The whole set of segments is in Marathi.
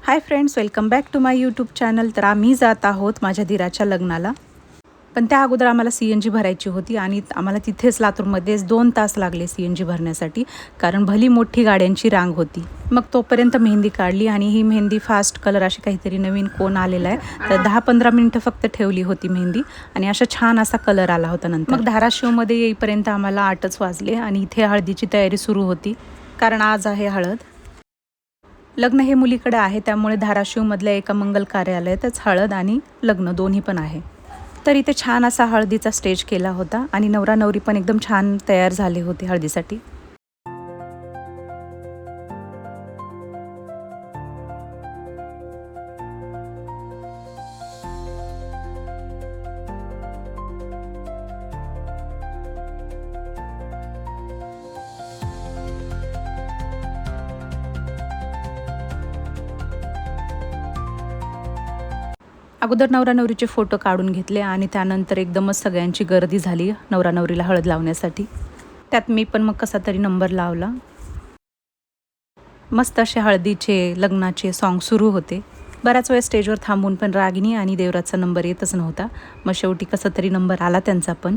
High friends, welcome back to my YouTube channel. तर आम्ही जात आहोत माझ्या दिराच्या लग्नाला. पण त्या अगोदर आम्हाला CNG भरायची होती आणि आम्हाला तिथेच लातूरमध्येच 2 तास लागले CNG भरण्यासाठी, कारण भली मोठी गाड्यांची रांग होती. मग तोपर्यंत मेहंदी काढली आणि ही मेहंदी फास्ट कलर अशी काहीतरी नवीन कोण आलेला आहे, तर 10-15 मिनटं फक्त ठेवली होती मेहंदी आणि अशा छान असा कलर आला होता. नंतर मग धाराशिवमध्ये येईपर्यंत आम्हाला 8च वाजले आणि इथे हळदीची तयारी सुरू होती, कारण आज आहे हळद. लग्न हे मुलीकडे आहे, त्यामुळे धाराशिवमधल्या एका मंगल कार्यालयातच हळद आणि लग्न दोन्ही पण आहे. तर इथे छान असा हळदीचा स्टेज केला होता आणि नवरा नवरी पण एकदम छान तयार झाले होते हळदीसाठी. अगोदर नवरा नवरीचे फोटो काढून घेतले आणि त्यानंतर एकदमच सगळ्यांची गर्दी झाली नवरा नवरीला हळद लावण्यासाठी. त्यात मी पण मग कसा तरी नंबर लावला. मस्त असे हळदीचे लग्नाचे सॉन्ग सुरू होते. बराच वेळ स्टेजवर थांबून पण रागिनी आणि देवराजचा नंबर येतच नव्हता. मग शेवटी कसा तरी नंबर आला त्यांचा पण.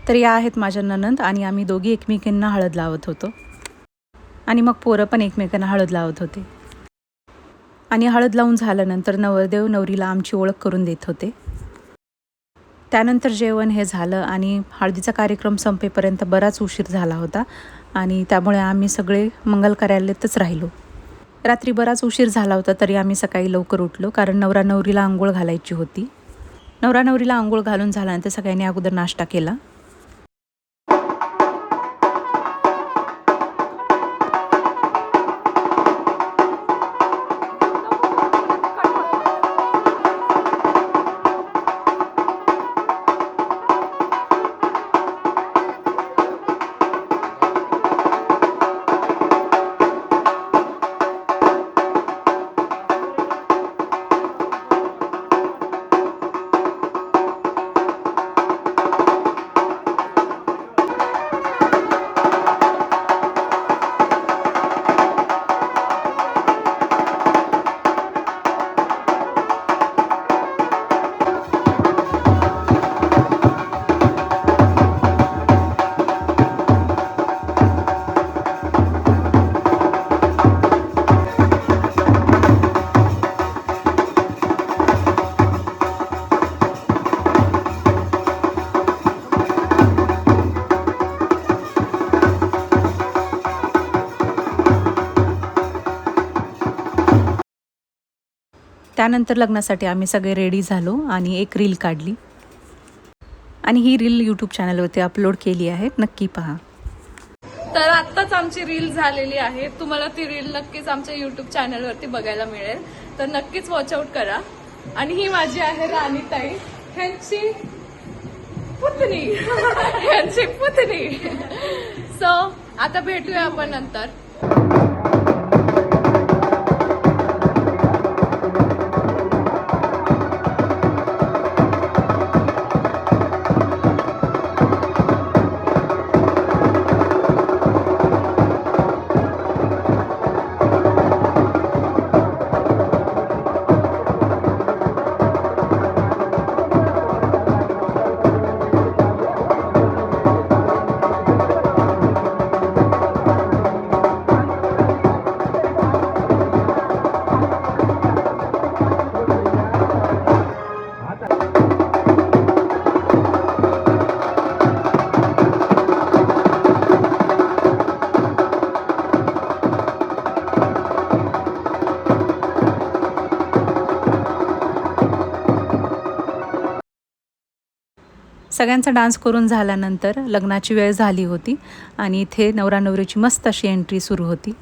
तर या आहेत माझ्या नणंद आणि आम्ही दोघी एकमेकांना हळद लावत होतो आणि मग पोरं पण एकमेकांना हळद लावत होते. आणि हळद लावून झाल्यानंतर नवरदेव नवरीला आमची ओळख करून देत होते. त्यानंतर जेवण हे झालं आणि हळदीचा कार्यक्रम संपेपर्यंत बराच उशीर झाला होता आणि त्यामुळे आम्ही सगळे मंगल कार्यालयातच राहिलो. रात्री बराच उशीर झाला होता, तरी आम्ही सकाळी लवकर उठलो, कारण नवरा नवरीला आंघोळ घालायची होती. नवरा नवरीला आंघोळ घालून झाल्यानंतर सगळ्यांनी अगोदर नाश्ता केला. त्यानंतर लग्नासाठी आम्ही सगळे रेडी झालो आणि एक रील काढली आणि ही रील यूट्यूब चॅनलवरती अपलोड केली आहे, नक्की पहा. तर आत्ताच आमची रील झालेली आहे. तुम्हाला ती रील नक्कीच आमच्या यूट्यूब चॅनलवरती बघायला मिळेल, तर नक्कीच वॉचआउट करा. आणि ही माझी आहे राणीताई, ह्यांची पुतणी ह्यांची पुतणी. सो आता भेटूया आपण नंतर. सगळ्यांचा डान्स करून झाल्यानंतर लग्नाची वेळ झाली होती आणि इथे नवरा नवरीची मस्त अशी एंट्री सुरू होती.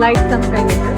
लाईट चमकायला.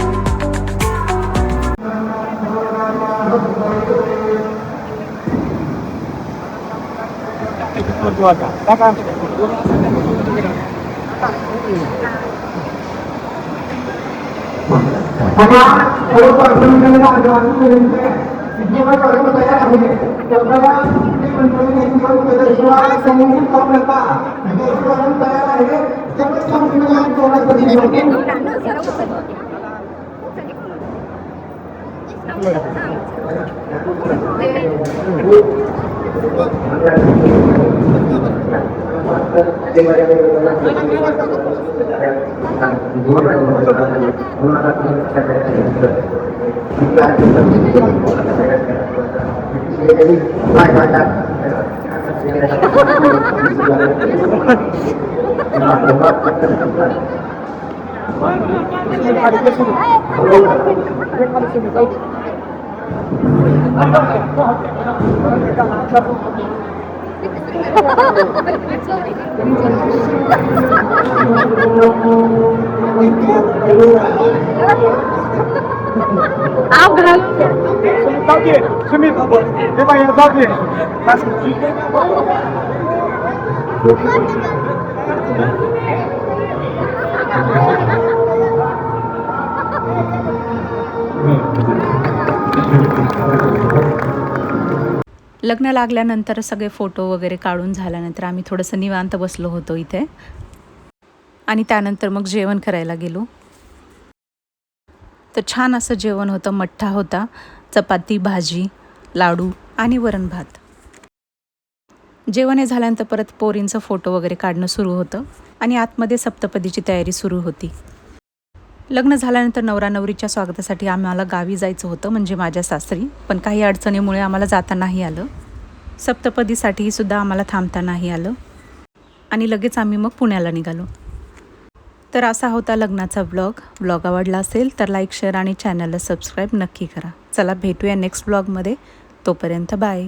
आप घाल लग्न लागल्यानंतर सगळे फोटो वगैरे काढून झाल्यानंतर आम्ही थोडंसं निवांत बसलो होतो इथे आणि त्यानंतर मग जेवण करायला गेलो. तर छान असं जेवण होतं. मठ्ठा होता, चपाती, भाजी, लाडू आणि वरण भात. जेवण हे झाल्यानंतर परत पोरींचं फोटो वगैरे काढणं सुरू होतं आणि आतमध्ये सप्तपदीची तयारी सुरू होती. लग्न झाल्यानंतर नवरा नवरीच्या स्वागतासाठी आम्हाला गावी जायचं होतं, म्हणजे माझ्या सासरी. पण काही अडचणीमुळे आम्हाला जाता नाही आलं. सप्तपदीसाठी सुद्धा आम्हाला थांबता नाही आलं आणि लगेच आम्ही मग पुण्याला निघालो. तर असा होता लग्नाचा व्लॉग आवडला असेल तर लाईक, शेअर आणि चॅनलला सबस्क्राईब नक्की करा. चला भेटूया नेक्स्ट व्लॉगमध्ये. तोपर्यंत बाय.